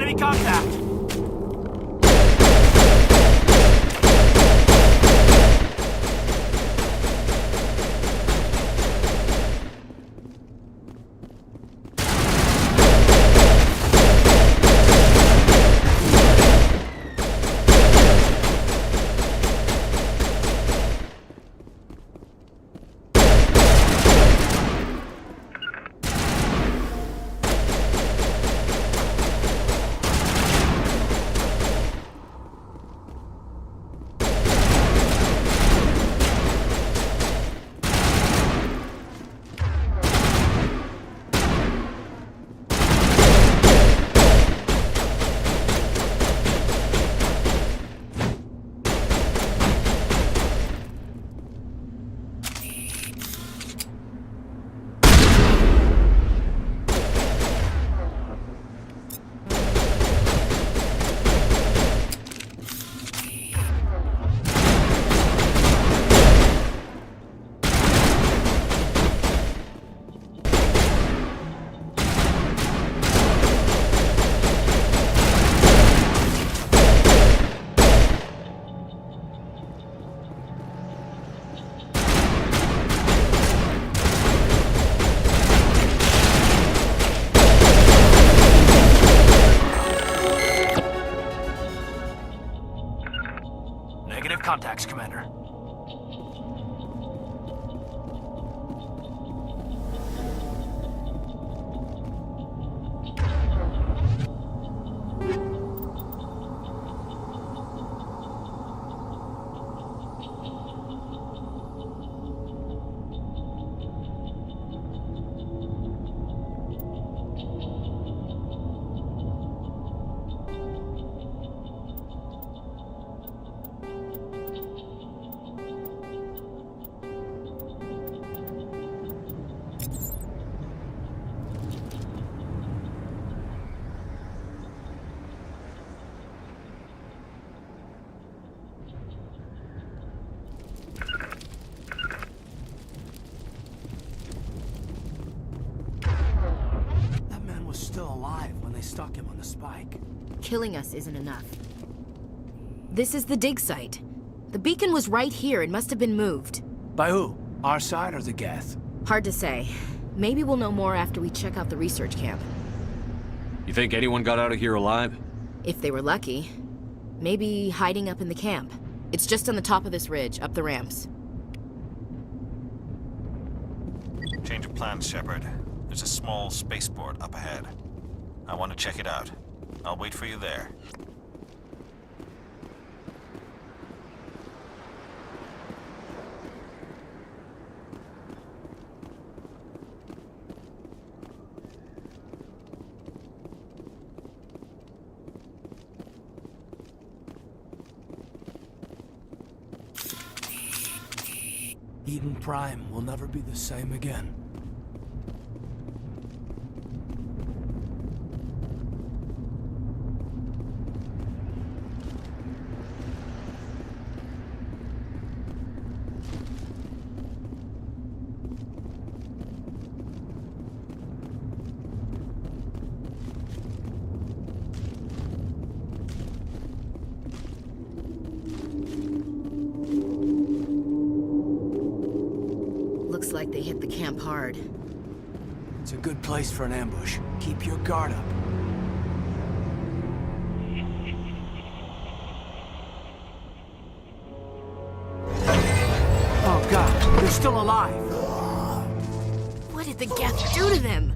Enemy contact! Negative contacts, Commander. Still alive when they stuck him on the spike. Killing us isn't enough. This is the dig site. The beacon was right here and must have been moved. By who? Our side or the Geth? Hard to say. Maybe we'll know more after we check out the research camp. You think anyone got out of here alive? If they were lucky. Maybe hiding up in the camp. It's just on the top of this ridge, up the ramps. Change of plans, Shepard. There's a small spaceport up ahead. I want to check it out. I'll wait for you there. Eden Prime will never be the same again. Looks like they hit the camp hard. It's a good place for an ambush. Keep your guard up. Oh God, they're still alive! What did the Geth do to them?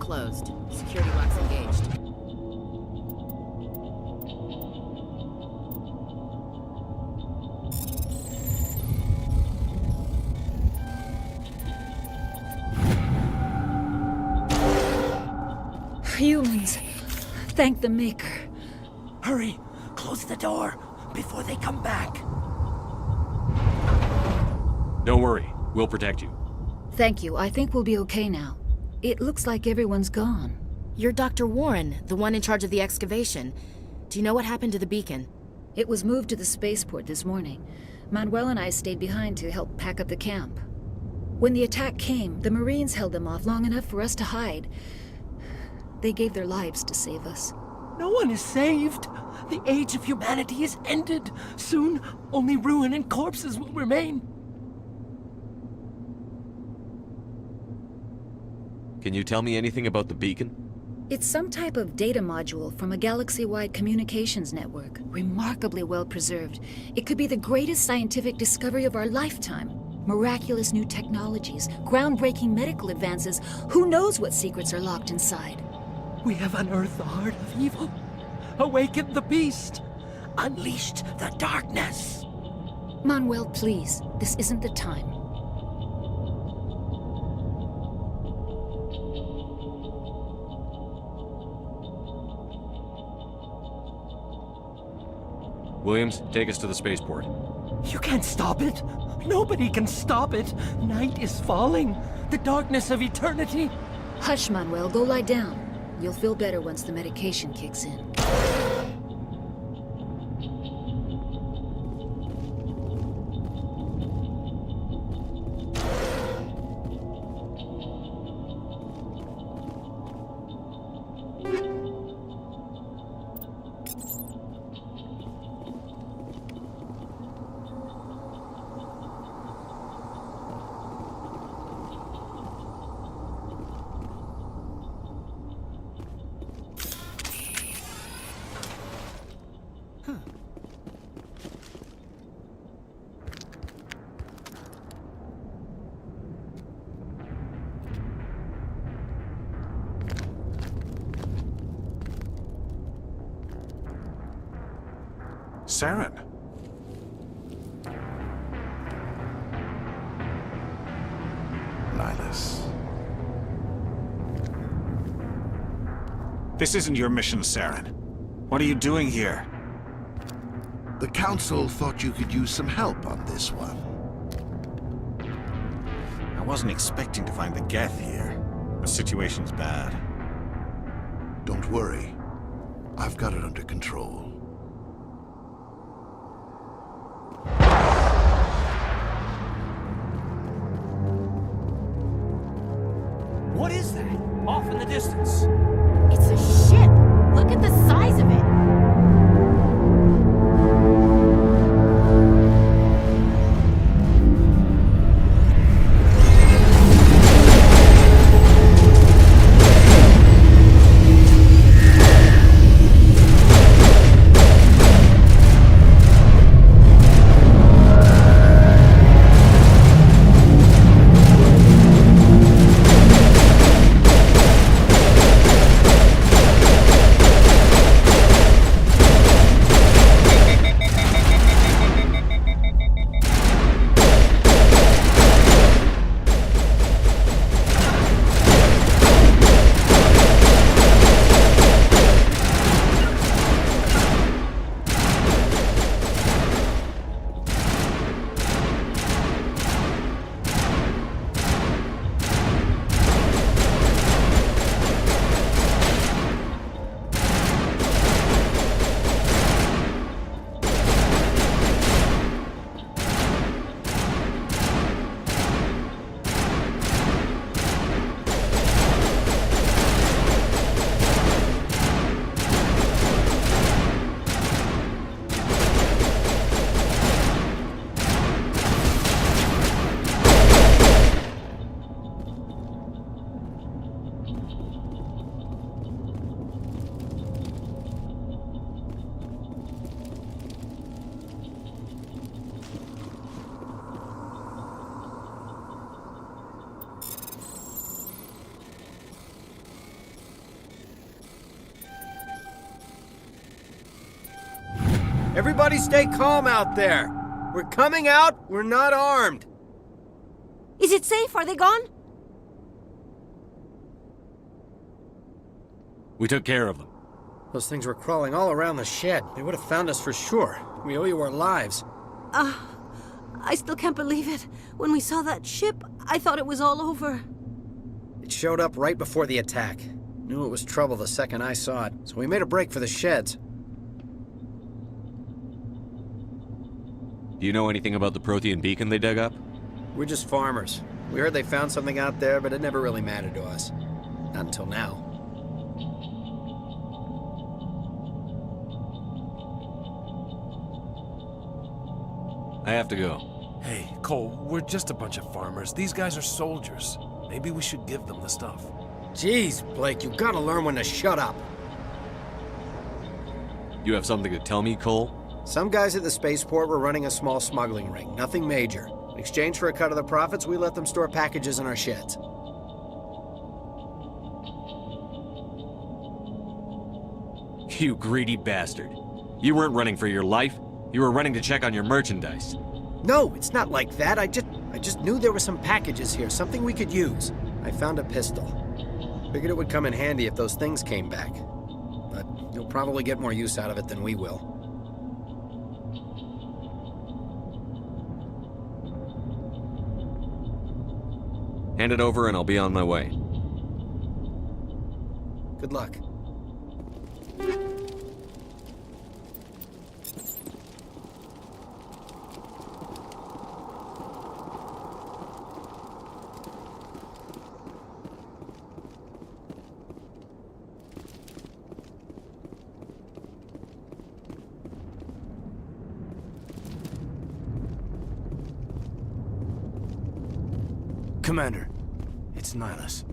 closed. Security box engaged. Humans. Thank the Maker. Hurry! Close the door before they come back. Don't worry. We'll protect you. Thank you. I think we'll be okay now. It looks like everyone's gone. You're Dr. Warren, the one in charge of the excavation. Do you know what happened to the beacon? It was moved to the spaceport this morning. Manuel and I stayed behind to help pack up the camp. When the attack came, the Marines held them off long enough for us to hide. They gave their lives to save us. No one is saved. The age of humanity is ended. Soon, only ruin and corpses will remain. Can you tell me anything about the beacon? It's some type of data module from a galaxy-wide communications network. Remarkably well preserved. It could be the greatest scientific discovery of our lifetime. Miraculous new technologies, groundbreaking medical advances. Who knows what secrets are locked inside? We have unearthed the heart of evil, awakened the beast, unleashed the darkness. Manuel, please. This isn't the time. Williams, take us to the spaceport. You can't stop it. Nobody can stop it. Night is falling. The darkness of eternity. Hush, Manuel. Go lie down. You'll feel better once the medication kicks in. Saren. Nihlus. This isn't your mission, Saren. What are you doing here? The Council thought you could use some help on this one. I wasn't expecting to find the Geth here. The situation's bad. Don't worry. I've got it under control. What is that? Off in the distance. It's a ship! Look at the size of it! Everybody stay calm out there. We're coming out, we're not armed. Is it safe? Are they gone? We took care of them. Those things were crawling all around the shed. They would have found us for sure. We owe you our lives. I still can't believe it. When we saw that ship, I thought it was all over. It showed up right before the attack. Knew it was trouble the second I saw it, so we made a break for the sheds. Do you know anything about the Prothean beacon they dug up? We're just farmers. We heard they found something out there, but it never really mattered to us. Not until now. I have to go. Hey, Cole, we're just a bunch of farmers. These guys are soldiers. Maybe we should give them the stuff. Jeez, Blake, you gotta learn when to shut up. You have something to tell me, Cole? Some guys at the spaceport were running a small smuggling ring, nothing major. In exchange for a cut of the profits, we let them store packages in our sheds. You greedy bastard. You weren't running for your life. You were running to check on your merchandise. No, it's not like that. I just knew there were some packages here, something we could use. I found a pistol. Figured it would come in handy if those things came back. But you'll probably get more use out of it than we will. Hand it over and I'll be on my way. Good luck. Commander, it's Nihilus.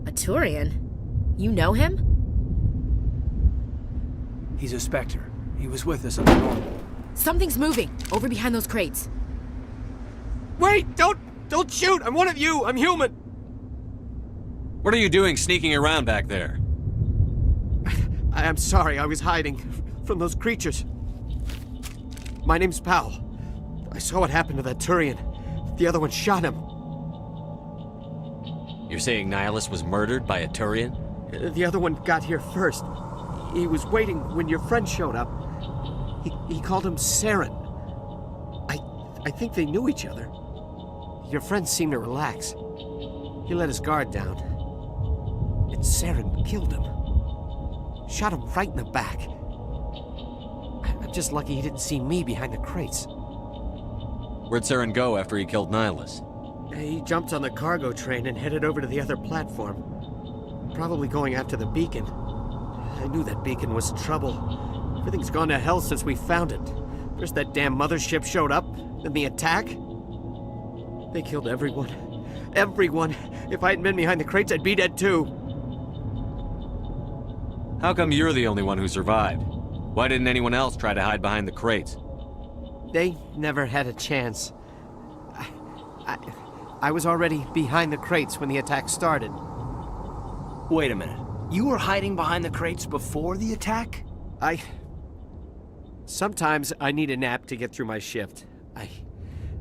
A Turian? You know him? He's a Spectre. He was with us on the normal. Something's moving, over behind those crates. Wait! Don't shoot! I'm one of you! I'm human! What are you doing sneaking around back there? I'm sorry, I was hiding from those creatures. My name's Powell. I saw what happened to that Turian. The other one shot him. You're saying Nihilus was murdered by a Turian? The other one got here first. He was waiting when your friend showed up. He called him Saren. I think they knew each other. Your friend seemed to relax. He let his guard down. And Saren killed him. Shot him right in the back. I'm just lucky he didn't see me behind the crates. Where'd Saren go after he killed Nihilus? He jumped on the cargo train and headed over to the other platform. Probably going after the beacon. I knew that beacon was trouble. Everything's gone to hell since we found it. First that damn mothership showed up, then the attack. They killed everyone. Everyone. If I hadn't been behind the crates, I'd be dead too. How come you're the only one who survived? Why didn't anyone else try to hide behind the crates? They never had a chance. I was already behind the crates when the attack started. Wait a minute. You were hiding behind the crates before the attack? Sometimes I need a nap to get through my shift.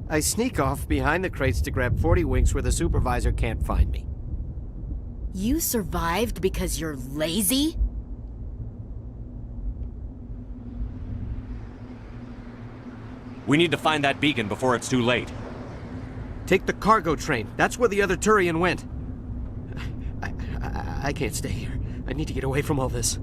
I sneak off behind the crates to grab 40 winks where the supervisor can't find me. You survived because you're lazy? We need to find that beacon before it's too late. Take the cargo train. That's where the other Turian went. I can't stay here. I need to get away from all this.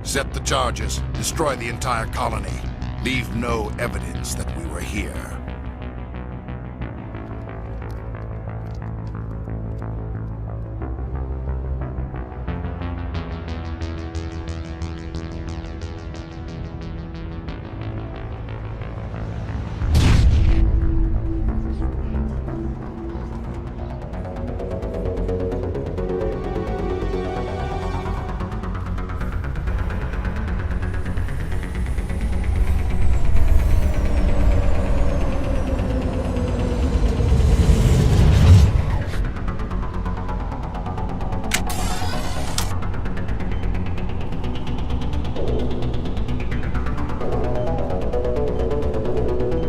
Set the charges. Destroy the entire colony. Leave no evidence that we were here.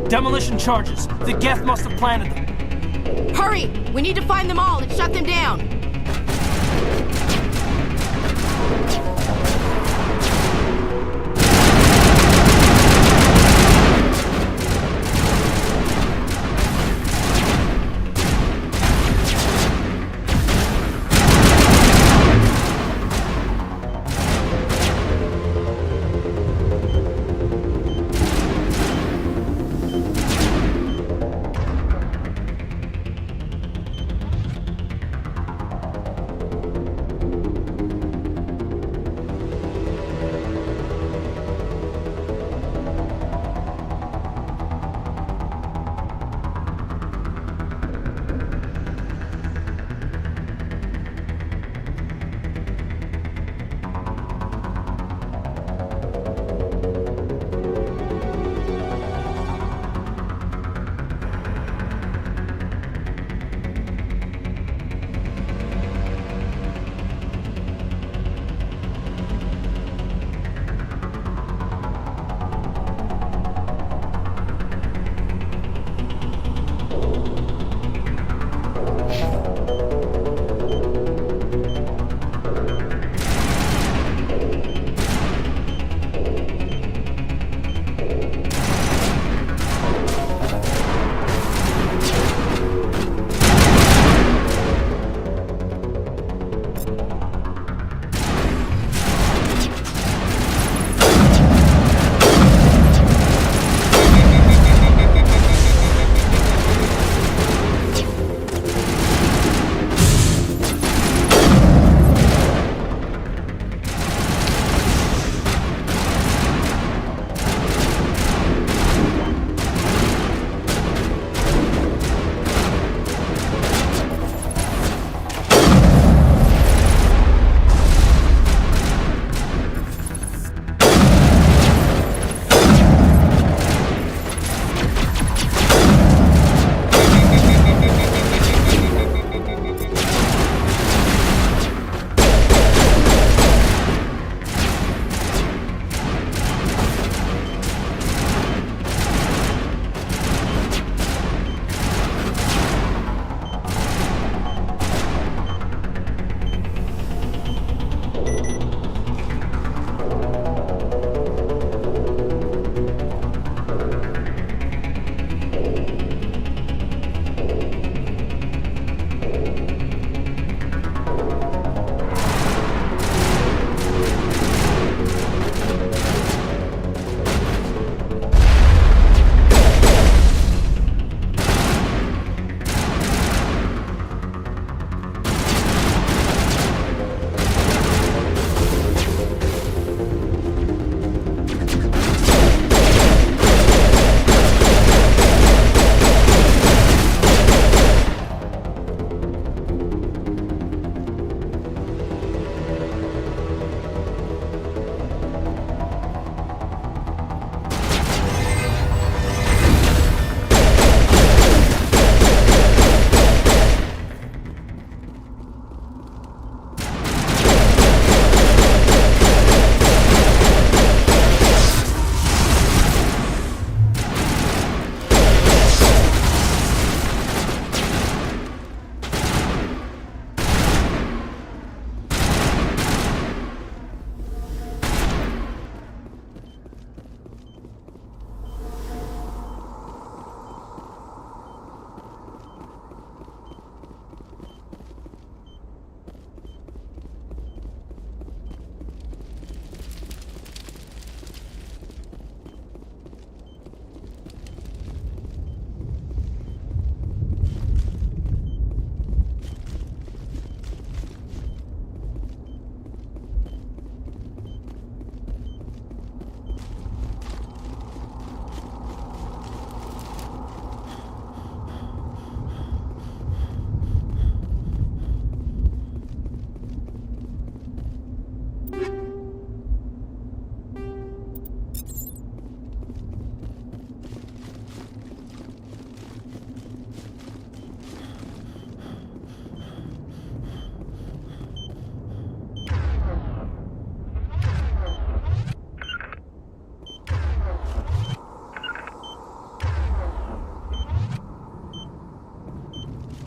Demolition charges. The Geth must have planted them. Hurry! We need to find them all and shut them down!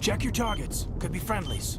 Check your targets. Could be friendlies.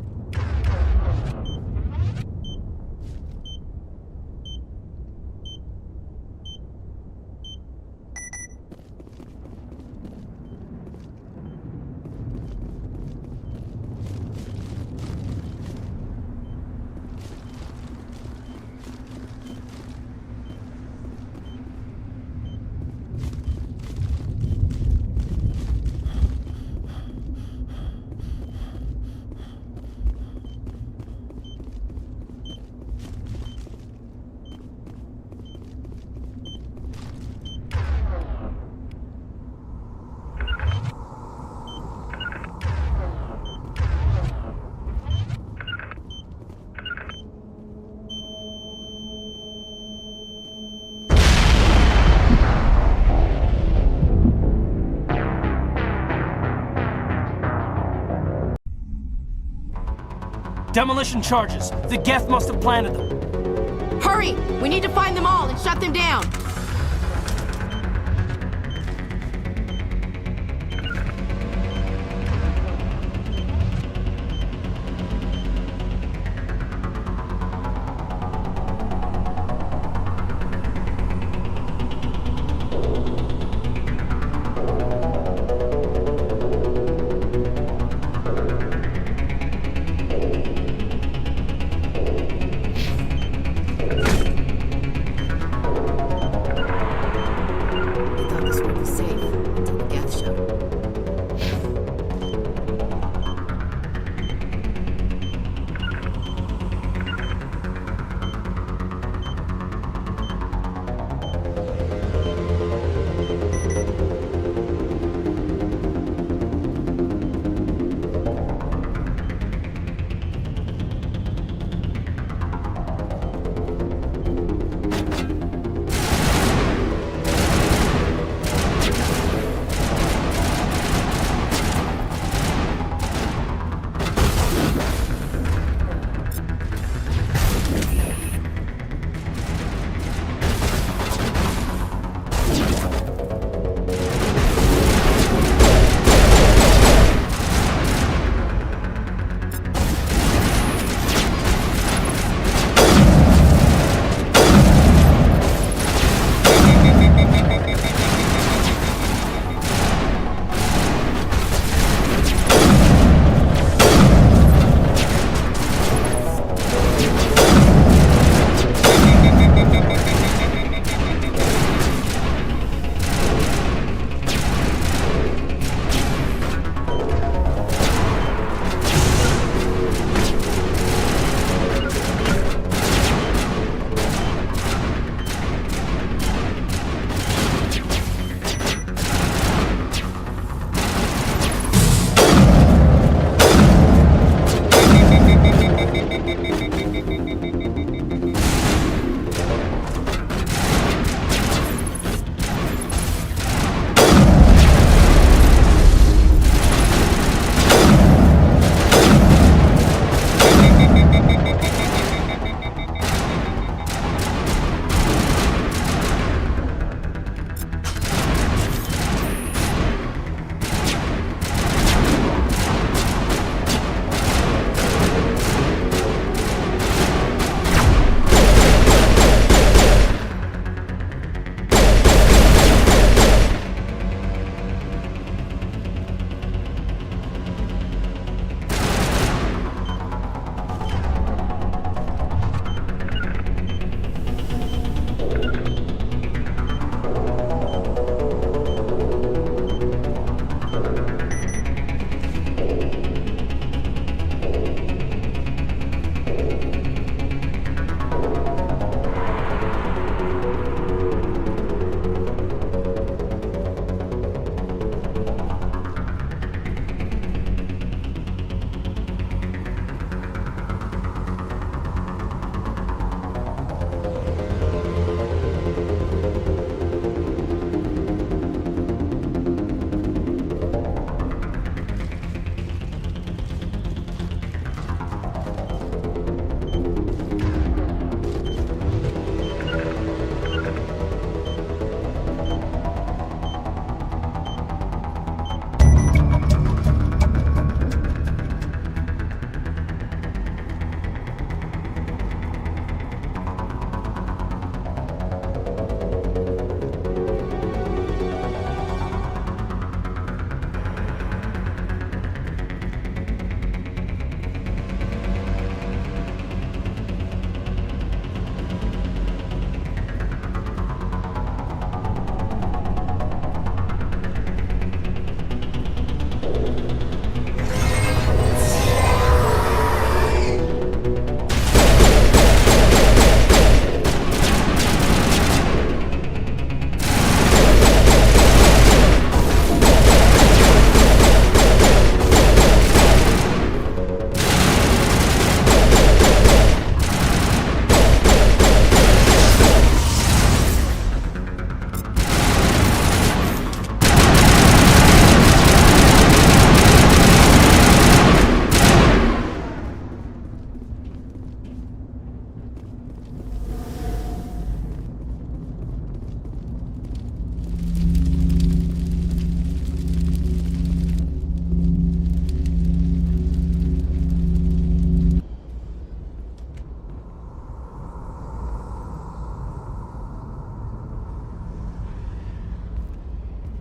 Demolition charges. The Geth must have planted them. Hurry! We need to find them all and shut them down!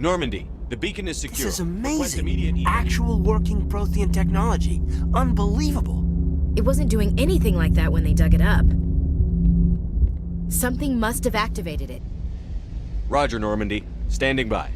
Normandy, the beacon is secure. This is Request amazing. immediate- Actual working Prothean technology. Unbelievable. It wasn't doing anything like that when they dug it up. Something must have activated it. Roger, Normandy. Standing by.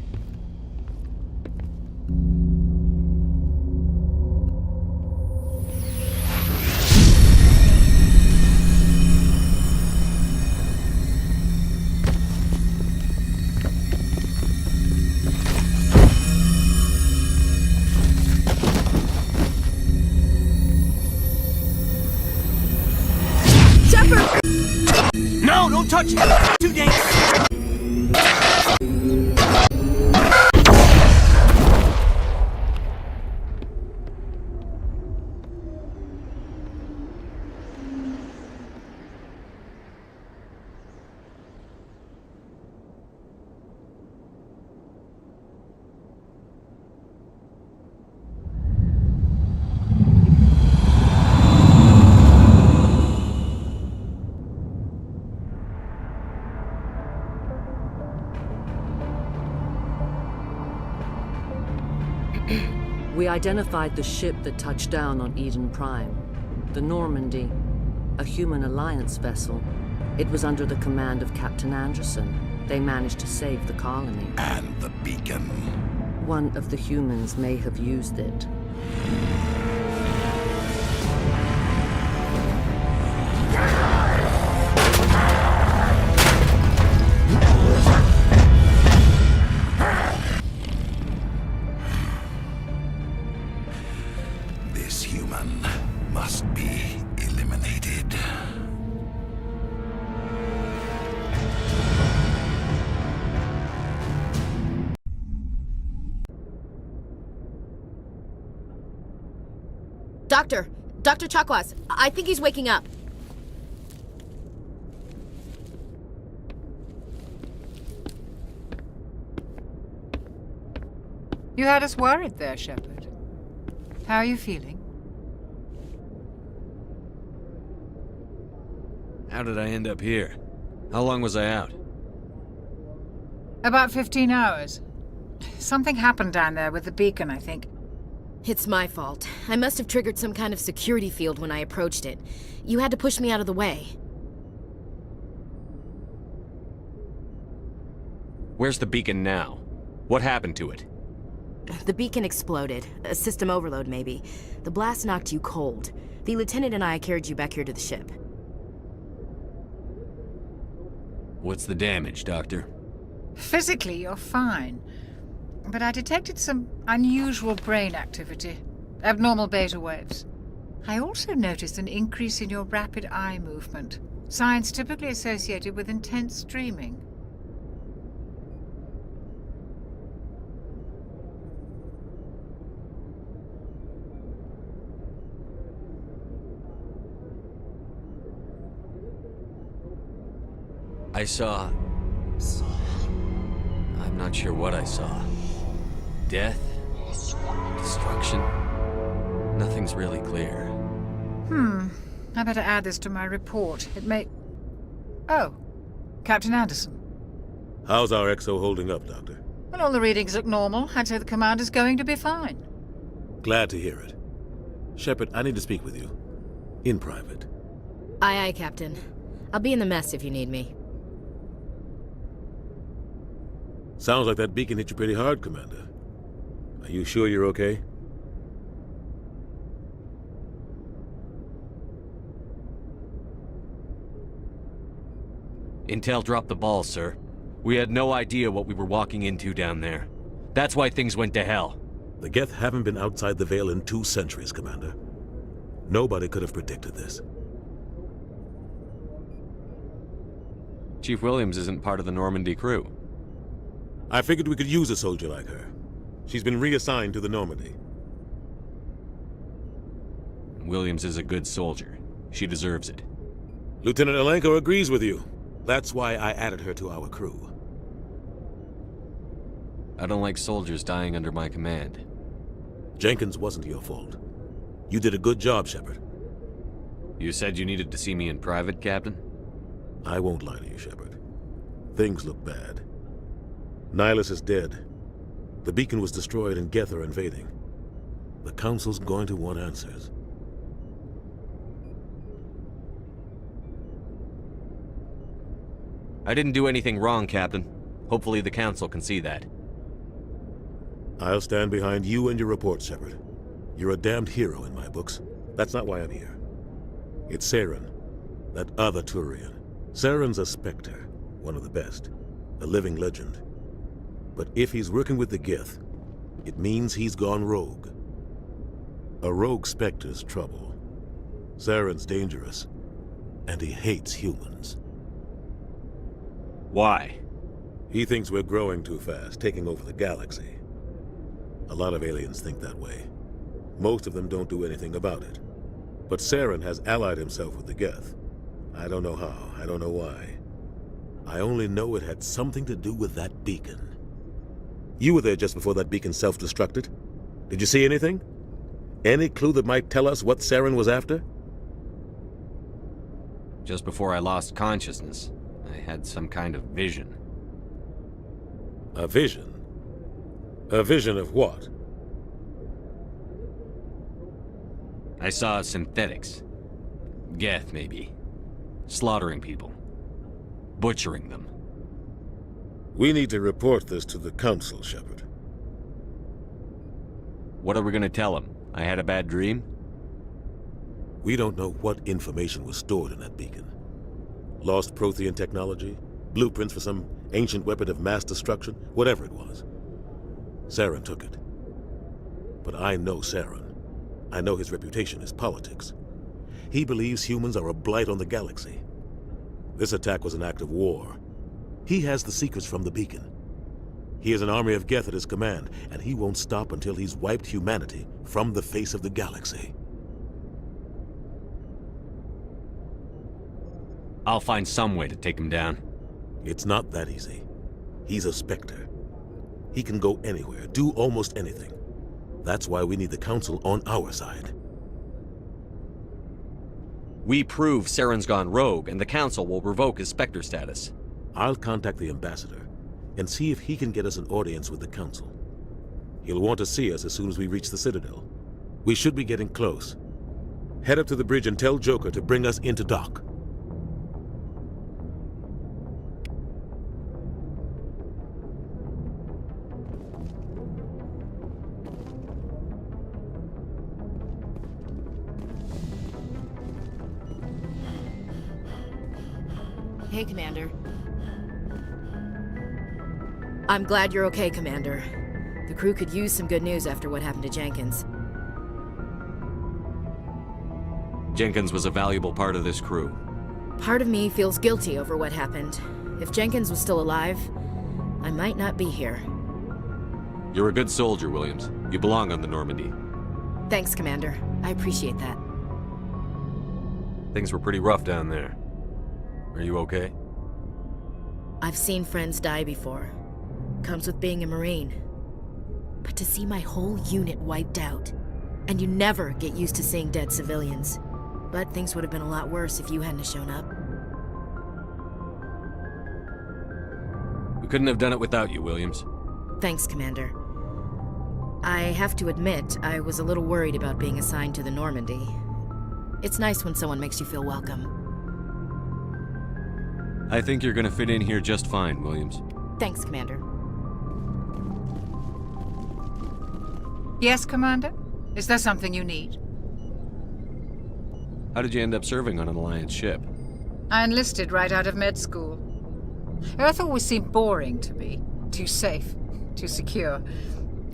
No, don't touch it! Too dangerous! We identified the ship that touched down on Eden Prime. The Normandy, a human alliance vessel. It was under the command of Captain Anderson. They managed to save the colony. And the beacon. One of the humans may have used it. This human must be eliminated. Dr. Chakwas, I think he's waking up. You had us worried there, Shepard. How are you feeling? How did I end up here? How long was I out? About 15 hours. Something happened down there with the beacon, I think. It's my fault. I must have triggered some kind of security field when I approached it. You had to push me out of the way. Where's the beacon now? What happened to it? The beacon exploded. A system overload, maybe. The blast knocked you cold. The lieutenant and I carried you back here to the ship. What's the damage, Doctor? Physically, you're fine. But I detected some unusual brain activity. Abnormal beta waves. I also noticed an increase in your rapid eye movement. Signs typically associated with intense dreaming. I saw... I'm not sure what I saw. Death? Destruction? Nothing's really clear. I better add this to my report. It may... Oh, Captain Anderson. How's our XO holding up, Doctor? Well, all the readings look normal. I'd say the commander's going to be fine. Glad to hear it. Shepard, I need to speak with you. In private. Aye, Captain. I'll be in the mess if you need me. Sounds like that beacon hit you pretty hard, Commander. Are you sure you're okay? Intel dropped the ball, sir. We had no idea what we were walking into down there. That's why things went to hell. The Geth haven't been outside the Veil in 2 centuries, Commander. Nobody could have predicted this. Chief Williams isn't part of the Normandy crew. I figured we could use a soldier like her. She's been reassigned to the Normandy. Williams is a good soldier. She deserves it. Lieutenant Alenko agrees with you. That's why I added her to our crew. I don't like soldiers dying under my command. Jenkins wasn't your fault. You did a good job, Shepard. You said you needed to see me in private, Captain? I won't lie to you, Shepard. Things look bad. Nihilus is dead, The beacon was destroyed and Geth are invading. The Council's going to want answers. I didn't do anything wrong, Captain. Hopefully the Council can see that. I'll stand behind you and your report, Shepard. You're a damned hero in my books. That's not why I'm here. It's Saren, that other Turian. Saren's a Spectre, one of the best, a living legend. But if he's working with the Geth, it means he's gone rogue. A rogue Spectre's trouble. Saren's dangerous, and he hates humans. Why? He thinks we're growing too fast, taking over the galaxy. A lot of aliens think that way. Most of them don't do anything about it. But Saren has allied himself with the Geth. I don't know how, I don't know why. I only know it had something to do with that beacon. You were there just before that beacon self-destructed. Did you see anything? Any clue that might tell us what Saren was after? Just before I lost consciousness, I had some kind of vision. A vision? A vision of what? I saw synthetics. Geth, maybe. Slaughtering people. Butchering them. We need to report this to the Council, Shepard. What are we gonna tell them? I had a bad dream? We don't know what information was stored in that beacon. Lost Prothean technology? Blueprints for some ancient weapon of mass destruction? Whatever it was. Saren took it. But I know Saren. I know his reputation is politics. He believes humans are a blight on the galaxy. This attack was an act of war. He has the secrets from the beacon. He has an army of Geth at his command, and he won't stop until he's wiped humanity from the face of the galaxy. I'll find some way to take him down. It's not that easy. He's a Spectre. He can go anywhere, do almost anything. That's why we need the Council on our side. We prove Saren's gone rogue, and the Council will revoke his Spectre status. I'll contact the Ambassador and see if he can get us an audience with the Council. He'll want to see us as soon as we reach the Citadel. We should be getting close. Head up to the bridge and tell Joker to bring us into dock. Hey, Commander. I'm glad you're okay, Commander. The crew could use some good news after what happened to Jenkins. Jenkins was a valuable part of this crew. Part of me feels guilty over what happened. If Jenkins was still alive, I might not be here. You're a good soldier, Williams. You belong on the Normandy. Thanks, Commander. I appreciate that. Things were pretty rough down there. Are you okay? I've seen friends die before. Comes with being a Marine. But to see my whole unit wiped out, and you never get used to seeing dead civilians. But things would have been a lot worse if you hadn't shown up. We couldn't have done it without you, Williams. Thanks, Commander. I have to admit, I was a little worried about being assigned to the Normandy. It's nice when someone makes you feel welcome. I think you're gonna fit in here just fine, Williams. Thanks, Commander. Yes, Commander? Is there something you need? How did you end up serving on an Alliance ship? I enlisted right out of med school. Earth always seemed boring to me. Too safe, too secure.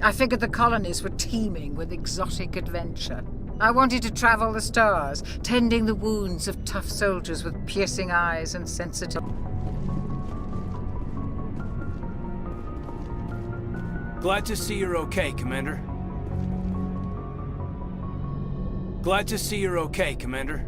I figured the colonies were teeming with exotic adventure. I wanted to travel the stars, tending the wounds of tough soldiers with piercing eyes and sensitive... Glad to see you're okay, Commander. Glad to see you're okay, Commander.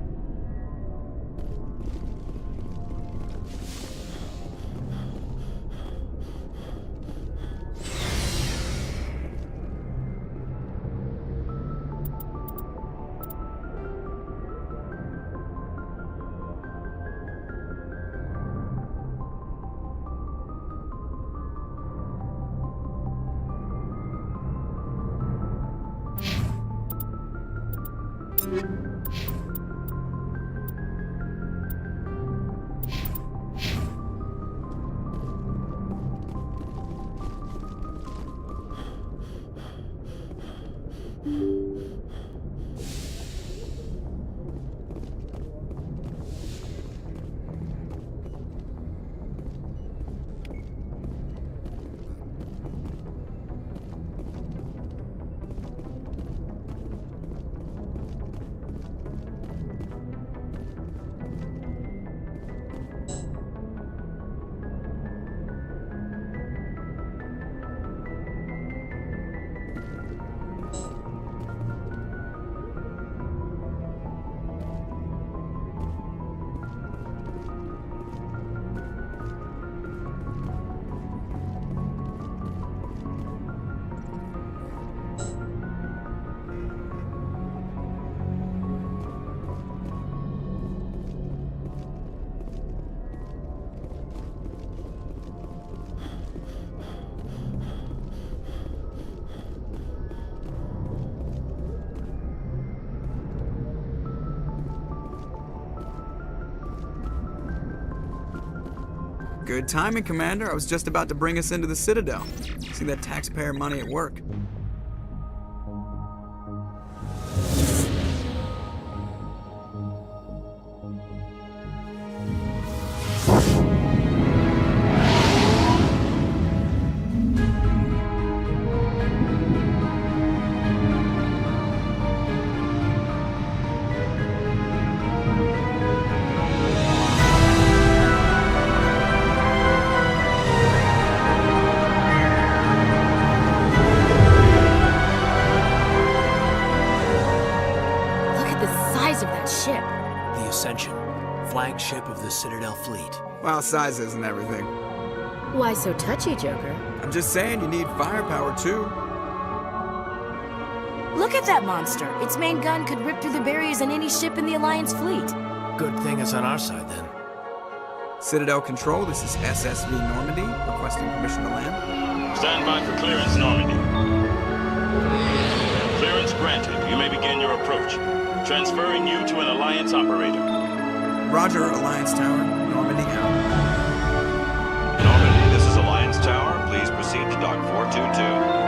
Good timing, Commander. I was just about to bring us into the Citadel. See that taxpayer money at work. Flagship of the Citadel fleet. Well, size isn't everything. Why so touchy, Joker? I'm just saying you need firepower, too. Look at that monster. Its main gun could rip through the barriers in any ship in the Alliance fleet. Good thing it's on our side, then. Citadel Control, this is SSV Normandy, requesting permission to land. Stand by for clearance, Normandy. Clearance granted. You may begin your approach. Transferring you to an Alliance operator. Roger, Alliance Tower. Normandy out. Normandy, this is Alliance Tower. Please proceed to Dock 422.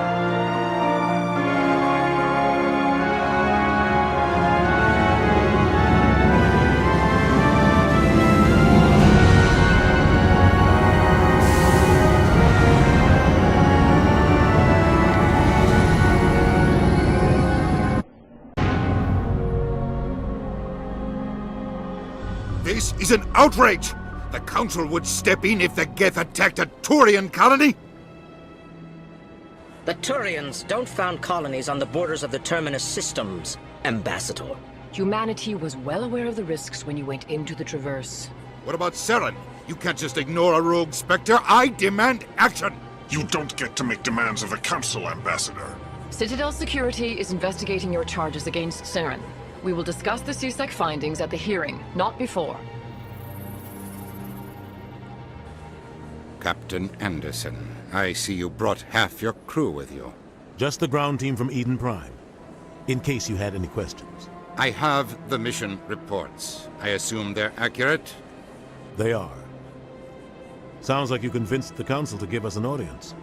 This is an outrage! The Council would step in if the Geth attacked a Turian colony? The Turians don't found colonies on the borders of the Terminus systems, Ambassador. Humanity was well aware of the risks when you went into the Traverse. What about Saren? You can't just ignore a rogue Spectre. I demand action! You don't get to make demands of the Council, Ambassador. Citadel Security is investigating your charges against Saren. We will discuss the CSEC findings at the hearing, not before. Captain Anderson, I see you brought half your crew with you. Just the ground team from Eden Prime, in case you had any questions. I have the mission reports. I assume they're accurate? They are. Sounds like you convinced the Council to give us an audience.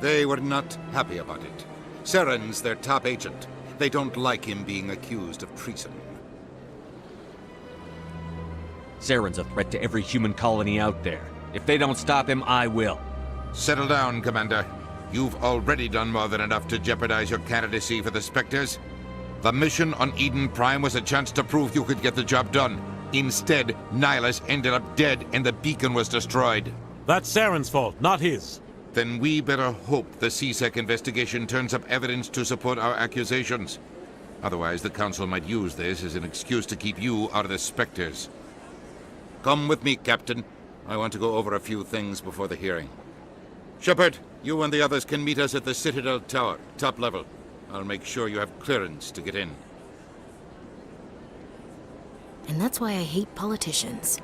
They were not happy about it. Saren's their top agent. They don't like him being accused of treason. Saren's a threat to every human colony out there. If they don't stop him, I will. Settle down, Commander. You've already done more than enough to jeopardize your candidacy for the Spectres. The mission on Eden Prime was a chance to prove you could get the job done. Instead, Nihilus ended up dead and the beacon was destroyed. That's Saren's fault, not his. Then we better hope the CSEC investigation turns up evidence to support our accusations. Otherwise, the Council might use this as an excuse to keep you out of the Spectres. Come with me, Captain. I want to go over a few things before the hearing. Shepard, you and the others can meet us at the Citadel Tower, top level. I'll make sure you have clearance to get in. And that's why I hate politicians.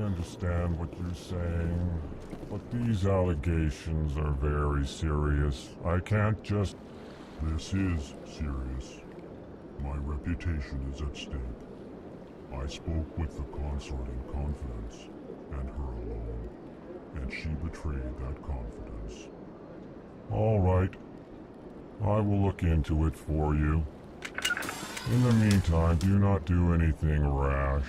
Understand what you're saying, but these allegations are very serious. I can't just... This is serious. My reputation is at stake. I spoke with the consort in confidence, and her alone, and she betrayed that confidence. All right. I will look into it for you. In the meantime, do not do anything rash.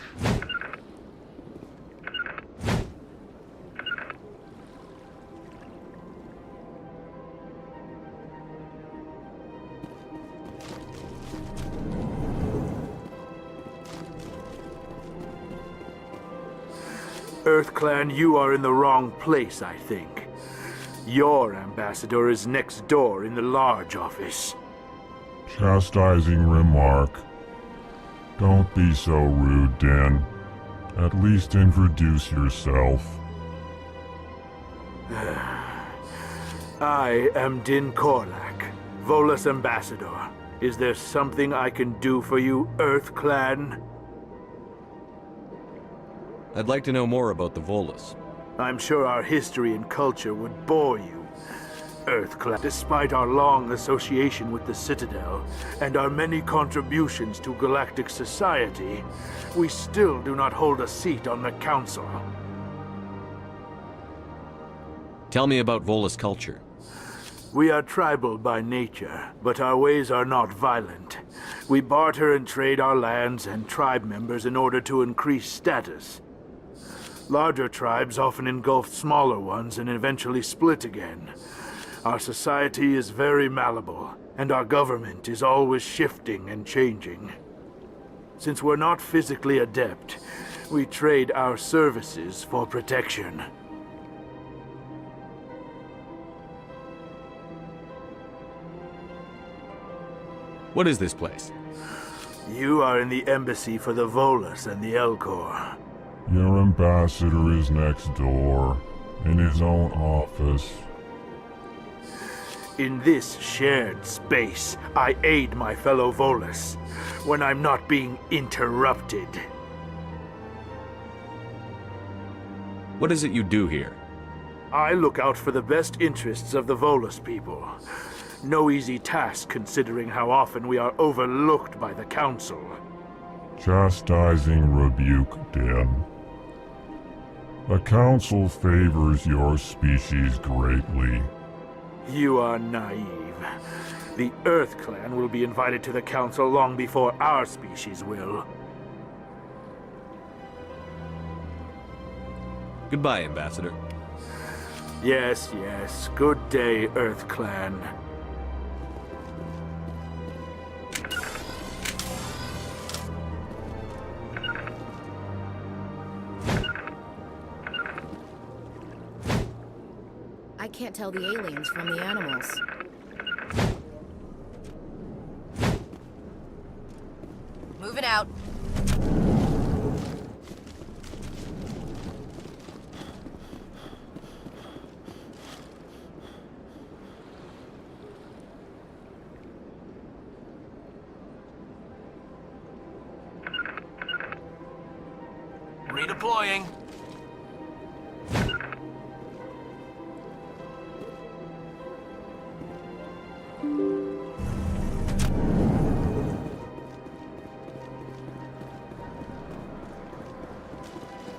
EarthClan, you are in the wrong place, I think. Your ambassador is next door in the large office. Chastising remark. Don't be so rude, Din. At least introduce yourself. I am Din Korlak, Volus ambassador. Is there something I can do for you, EarthClan? I'd like to know more about the Volus. I'm sure our history and culture would bore you, EarthClan. Despite our long association with the Citadel, and our many contributions to galactic society, we still do not hold a seat on the Council. Tell me about Volus culture. We are tribal by nature, but our ways are not violent. We barter and trade our lands and tribe members in order to increase status. Larger tribes often engulf smaller ones and eventually split again. Our society is very malleable, and our government is always shifting and changing. Since we're not physically adept, we trade our services for protection. What is this place? You are in the embassy for the Volus and the Elcor. Your ambassador is next door, in his own office. In this shared space, I aid my fellow Volus when I'm not being interrupted. What is it you do here? I look out for the best interests of the Volus people. No easy task considering how often we are overlooked by the Council. Chastising rebuke, Din. The Council favors your species greatly. You are naive. The EarthClan will be invited to the Council long before our species will. Goodbye, Ambassador. Yes, yes. Good day, EarthClan. I can't tell the aliens from the animals. Moving out. Redeploying.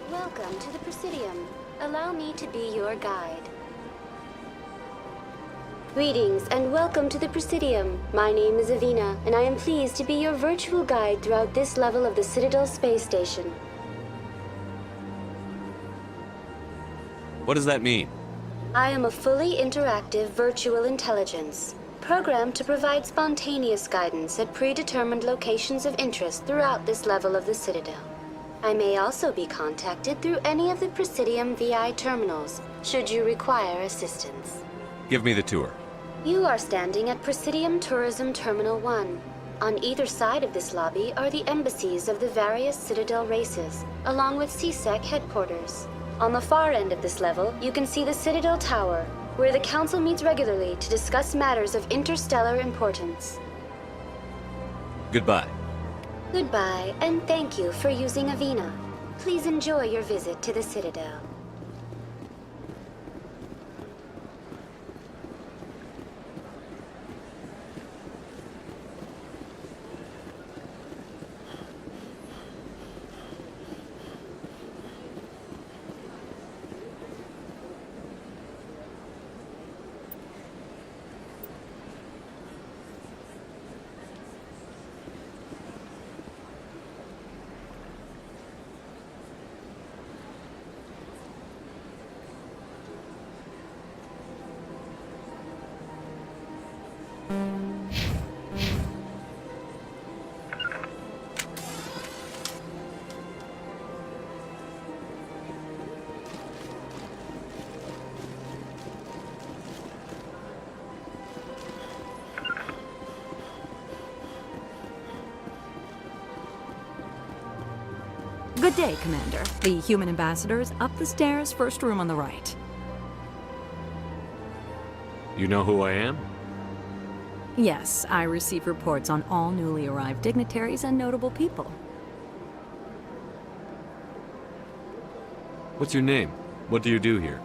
Welcome to the Presidium. Allow me to be your guide. Greetings and welcome to the Presidium. My name is Avina, and I am pleased to be your virtual guide throughout this level of the Citadel space station. What does that mean? I am a fully interactive virtual intelligence, programmed to provide spontaneous guidance at predetermined locations of interest throughout this level of the Citadel. I may also be contacted through any of the Presidium VI terminals, should you require assistance. Give me the tour. You are standing at Presidium Tourism Terminal 1. On either side of this lobby are the embassies of the various Citadel races, along with CSEC headquarters. On the far end of this level, you can see the Citadel Tower, where the Council meets regularly to discuss matters of interstellar importance. Goodbye. Goodbye, and thank you for using Avina. Please enjoy your visit to the Citadel. Good day, Commander. The human ambassador is up the stairs, first room on the right. You know who I am? Yes, I receive reports on all newly arrived dignitaries and notable people. What's your name? What do you do here?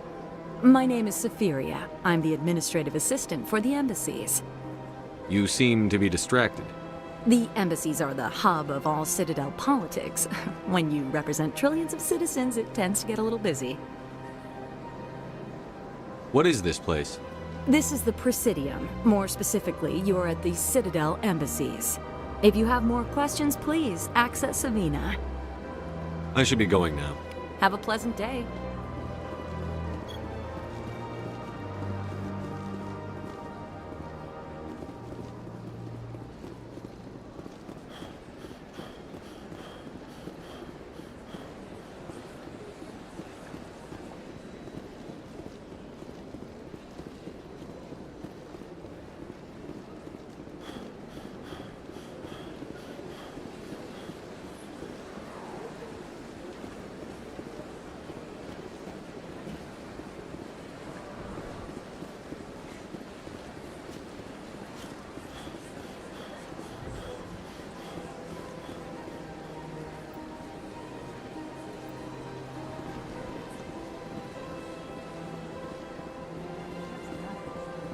My name is Safiria. I'm the administrative assistant for the embassies. You seem to be distracted. The embassies are the hub of all Citadel politics. When you represent trillions of citizens, it tends to get a little busy. What is this place? This is the Presidium. More specifically, you're at the Citadel embassies. If you have more questions, please access Savina. I should be going now. Have a pleasant day.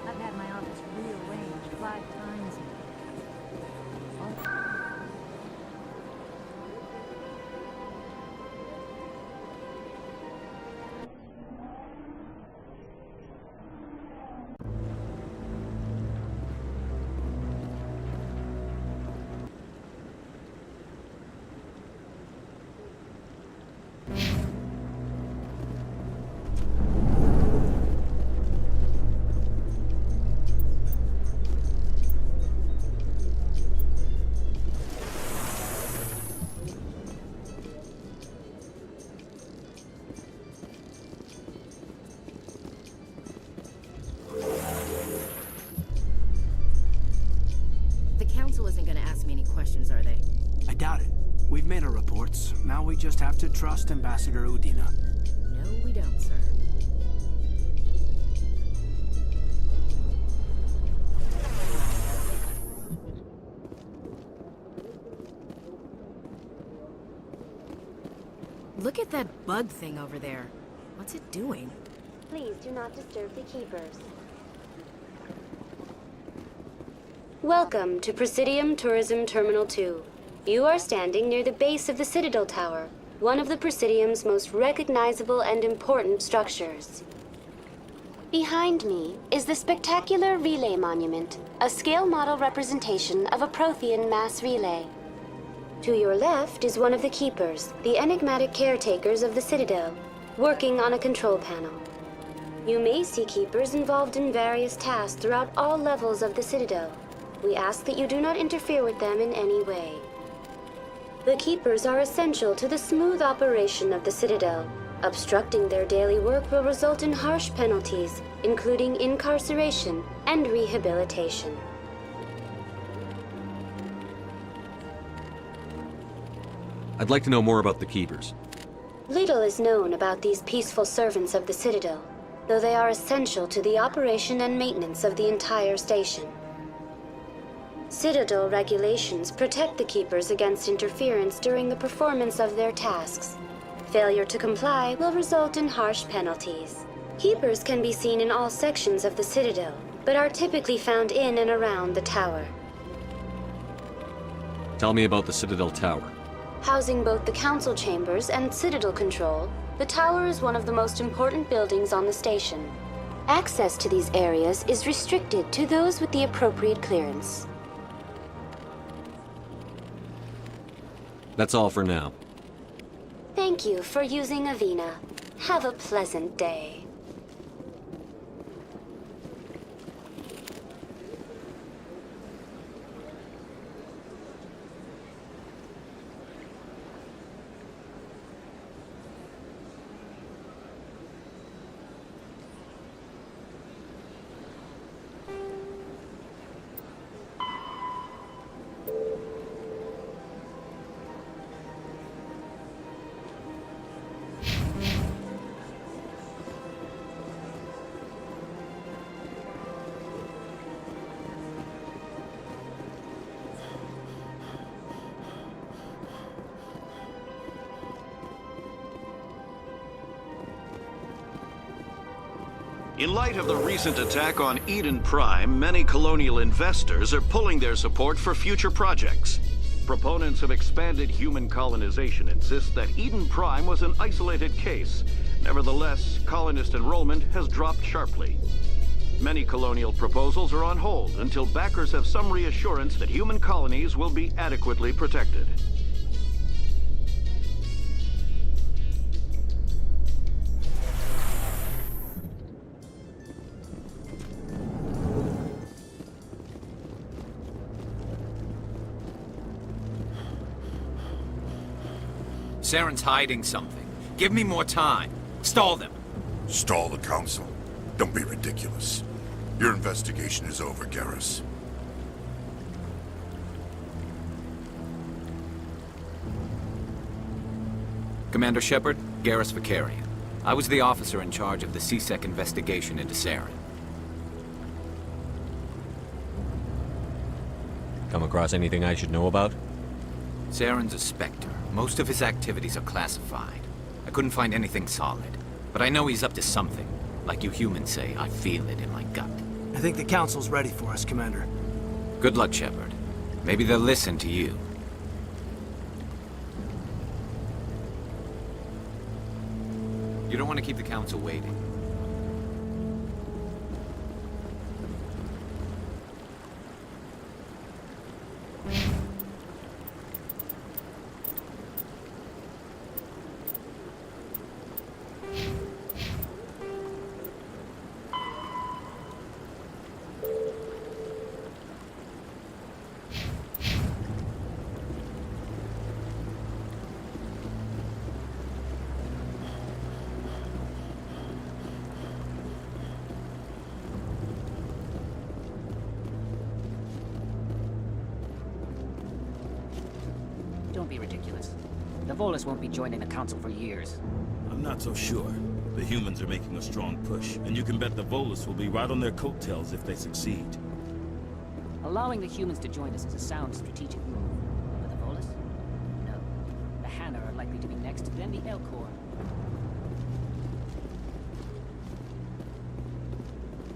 I've had my office rearranged 5 times. The council isn't gonna ask me any questions, are they? I doubt it. We've made our reports. Now we just have to trust Ambassador Udina. No, we don't, sir. Look at that bug thing over there. What's it doing? Please do not disturb the keepers. Welcome to Presidium Tourism Terminal 2. You are standing near the base of the Citadel Tower, one of the Presidium's most recognizable and important structures. Behind me is the spectacular Relay Monument, a scale model representation of a Prothean mass relay. To your left is one of the Keepers, the enigmatic caretakers of the Citadel, working on a control panel. You may see Keepers involved in various tasks throughout all levels of the Citadel. We ask that you do not interfere with them in any way. The Keepers are essential to the smooth operation of the Citadel. Obstructing their daily work will result in harsh penalties, including incarceration and rehabilitation. I'd like to know more about the Keepers. Little is known about these peaceful servants of the Citadel, though they are essential to the operation and maintenance of the entire station. Citadel regulations protect the Keepers against interference during the performance of their tasks. Failure to comply will result in harsh penalties. Keepers can be seen in all sections of the Citadel, but are typically found in and around the tower. Tell me about the Citadel Tower. Housing both the council chambers and Citadel control, the tower is one of the most important buildings on the station. Access to these areas is restricted to those with the appropriate clearance. That's all for now. Thank you for using Avina. Have a pleasant day. In light of the recent attack on Eden Prime, many colonial investors are pulling their support for future projects. Proponents of expanded human colonization insist that Eden Prime was an isolated case. Nevertheless, colonist enrollment has dropped sharply. Many colonial proposals are on hold until backers have some reassurance that human colonies will be adequately protected. Saren's hiding something. Give me more time. Stall them. Stall the Council? Don't be ridiculous. Your investigation is over, Garrus. Commander Shepard, Garrus Vakarian. I was the officer in charge of the C-Sec investigation into Saren. Come across anything I should know about? Saren's a Spectre. Most of his activities are classified. I couldn't find anything solid. But I know he's up to something. Like you humans say, I feel it in my gut. I think the Council's ready for us, Commander. Good luck, Shepard. Maybe they'll listen to you. You don't want to keep the Council waiting. Don't be ridiculous. The Volus won't be joining the Council for years. I'm not so sure. The humans are making a strong push, and you can bet the Volus will be right on their coattails if they succeed. Allowing the humans to join us is a sound strategic move. But the Volus? No. The Hanna are likely to be next, then the Elcor.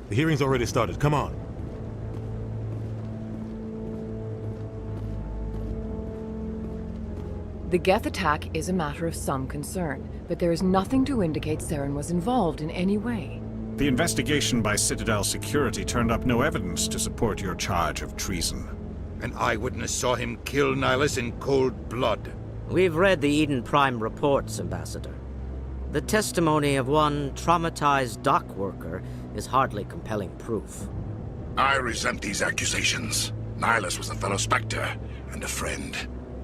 The hearing's already started. Come on. The Geth attack is a matter of some concern, but there is nothing to indicate Saren was involved in any way. The investigation by Citadel Security turned up no evidence to support your charge of treason. An eyewitness saw him kill Nihilus in cold blood. We've read the Eden Prime reports, Ambassador. The testimony of one traumatized dock worker is hardly compelling proof. I resent these accusations. Nihilus was a fellow Spectre and a friend.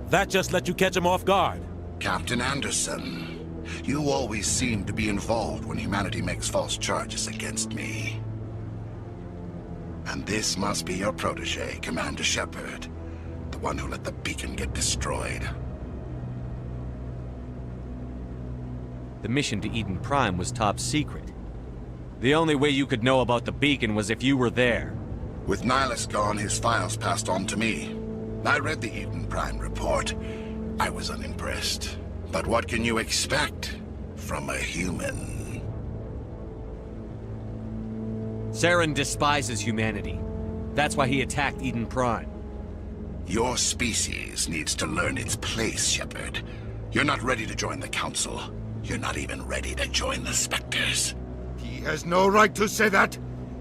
That just let you catch him off guard. Captain Anderson, you always seem to be involved when humanity makes false charges against me. And this must be your protege, Commander Shepard, the one who let the beacon get destroyed. The mission to Eden Prime was top secret. The only way you could know about the beacon was if you were there. With Nihilus gone, his files passed on to me. I read the Eden Prime report. I was unimpressed. But what can you expect from a human? Saren despises humanity. That's why he attacked Eden Prime. Your species needs to learn its place, Shepard. You're not ready to join the Council. You're not even ready to join the Spectres. He has no right to say that.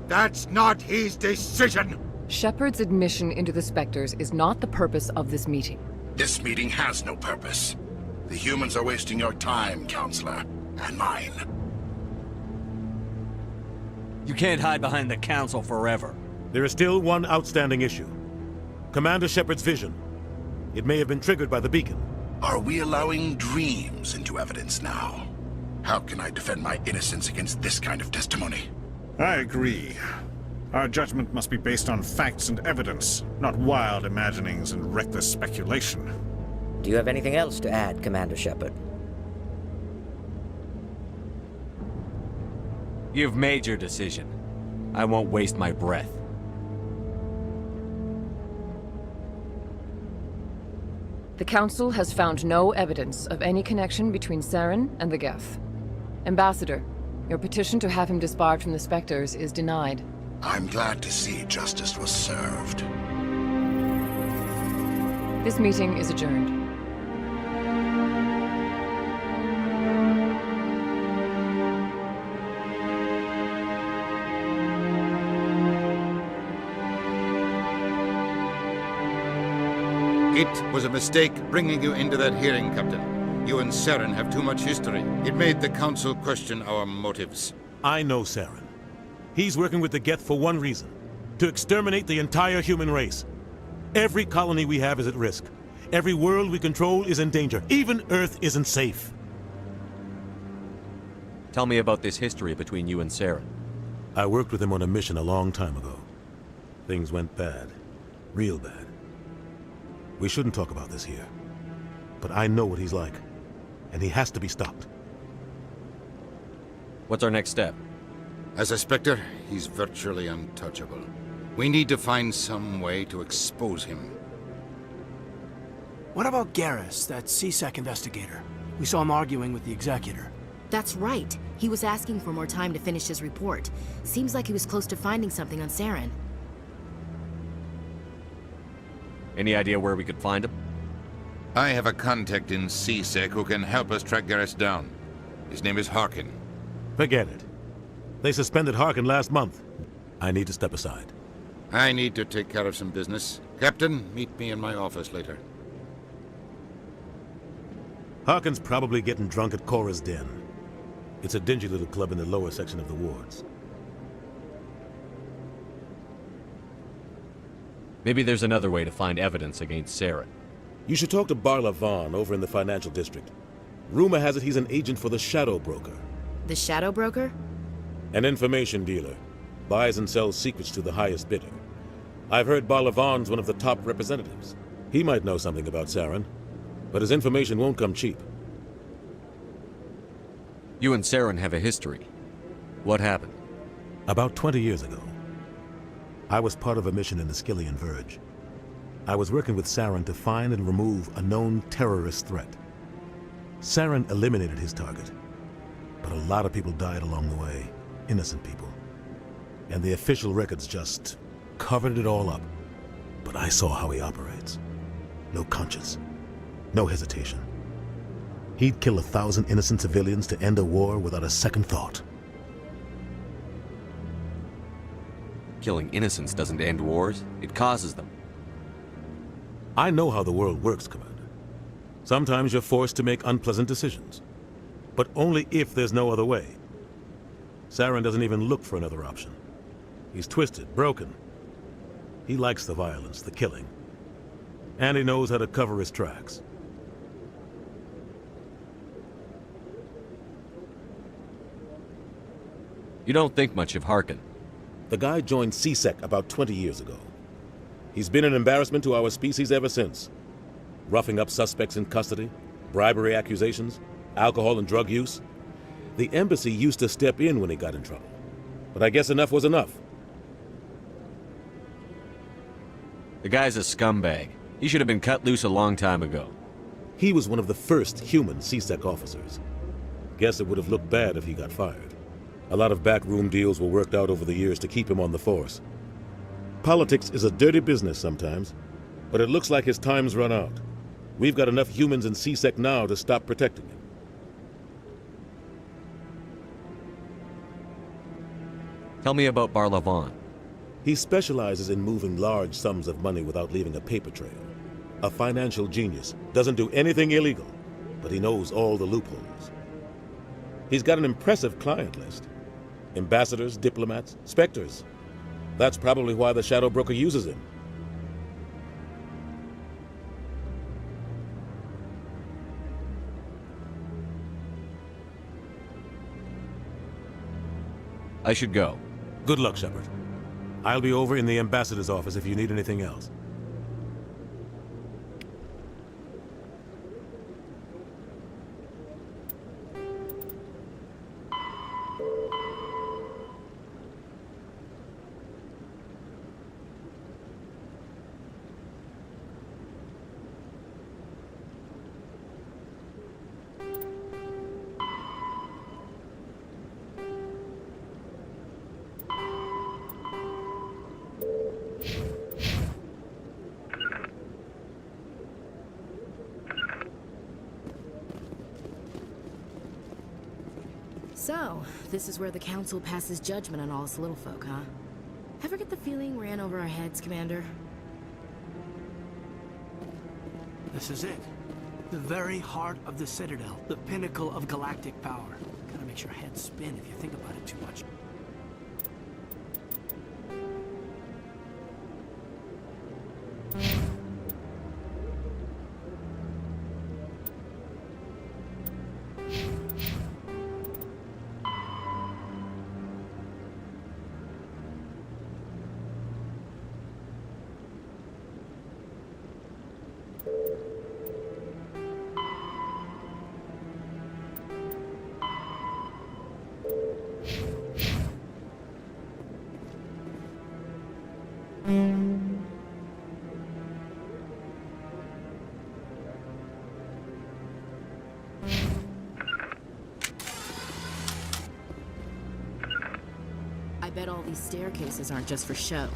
That's not his decision. Shepard's admission into the Spectres is not the purpose of this meeting. This meeting has no purpose. The humans are wasting your time, Counselor, and mine. You can't hide behind the Council forever. There is still one outstanding issue. Commander Shepard's vision. It may have been triggered by the beacon. Are we allowing dreams into evidence now? How can I defend my innocence against this kind of testimony? I agree. Our judgment must be based on facts and evidence, not wild imaginings and reckless speculation. Do you have anything else to add, Commander Shepard? You've made your decision. I won't waste my breath. The Council has found no evidence of any connection between Saren and the Geth. Ambassador, Your petition to have him disbarred from the Spectres is denied. I'm glad to see justice was served. This meeting is adjourned. It was a mistake bringing you into that hearing, Captain. You and Saren have too much history. It made the Council question our motives. I know Saren. He's working with the Geth for one reason: to exterminate the entire human race. Every colony we have is at risk. Every world we control is in danger. Even Earth isn't safe. Tell me about this history between you and Saren. I worked with him on a mission a long time ago. Things went bad. Real bad. We shouldn't talk about this here. But I know what he's like. And he has to be stopped. What's our next step? As a Spectre, he's virtually untouchable. We need to find some way to expose him. What about Garrus, that CSEC investigator? We saw him arguing with the Executor. That's right. He was asking for more time to finish his report. Seems like he was close to finding something on Saren. Any idea where we could find him? I have a contact in CSEC who can help us track Garrus down. His name is Harkin. Forget it. They suspended Harkin last month. I need to step aside. I need to take care of some business. Captain, meet me in my office later. Harkin's probably getting drunk at Cora's Den. It's a dingy little club in the lower section of the wards. Maybe there's another way to find evidence against Saren. You should talk to Barla Vaughn over in the financial district. Rumor has it he's an agent for the Shadow Broker. The Shadow Broker? An information dealer. Buys and sells secrets to the highest bidder. I've heard Barla Vaughn's one of the top representatives. He might know something about Saren, but his information won't come cheap. You and Saren have a history. What happened? About 20 years ago, I was part of a mission in the Skillian Verge. I was working with Saren to find and remove a known terrorist threat. Saren eliminated his target, but a lot of people died along the way, innocent people. And the official records just covered it all up. But I saw how he operates. No conscience, no hesitation. He'd kill 1,000 innocent civilians to end a war without a second thought. Killing innocents doesn't end wars, it causes them. I know how the world works, Commander. Sometimes you're forced to make unpleasant decisions, but only if there's no other way. Saren doesn't even look for another option. He's twisted, broken. He likes the violence, the killing. And he knows how to cover his tracks. You don't think much of Harkin. The guy joined CSEC about 20 years ago. He's been an embarrassment to our species ever since. Roughing up suspects in custody, bribery accusations, alcohol and drug use. The embassy used to step in when he got in trouble. But I guess enough was enough. The guy's a scumbag. He should have been cut loose a long time ago. He was one of the first human CSEC officers. Guess it would have looked bad if he got fired. A lot of backroom deals were worked out over the years to keep him on the force. Politics is a dirty business sometimes, but it looks like his time's run out. We've got enough humans in CSEC now to stop protecting him. Tell me about Barla Vaughn. He specializes in moving large sums of money without leaving a paper trail. A financial genius, doesn't do anything illegal, but he knows all the loopholes. He's got an impressive client list. Ambassadors, diplomats, specters. That's probably why the Shadow Broker uses him. I should go. Good luck, Shepard. I'll be over in the ambassador's office if you need anything else. So, this is where the Council passes judgment on all us little folk, huh? Ever get the feeling we're in over our heads, Commander? This is it. The very heart of the Citadel. The pinnacle of galactic power. Kinda makes your head spin if you think about it too much. I bet all these staircases aren't just for show.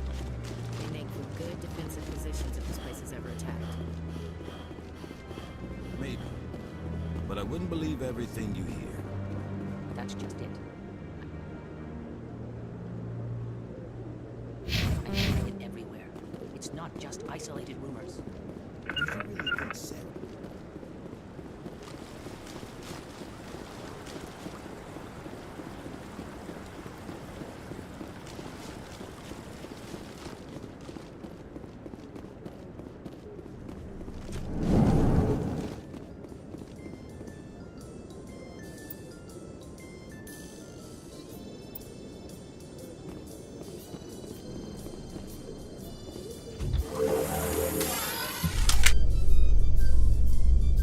They make for good defensive positions if this place is ever attacked. Maybe. But I wouldn't believe everything you hear. That's just it. I'm hearing it everywhere. It's not just isolated rumors. Do you really think so?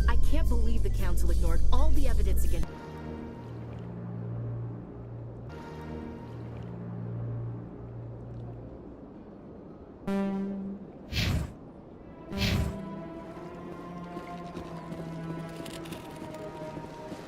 I can't believe the Council ignored all the evidence against...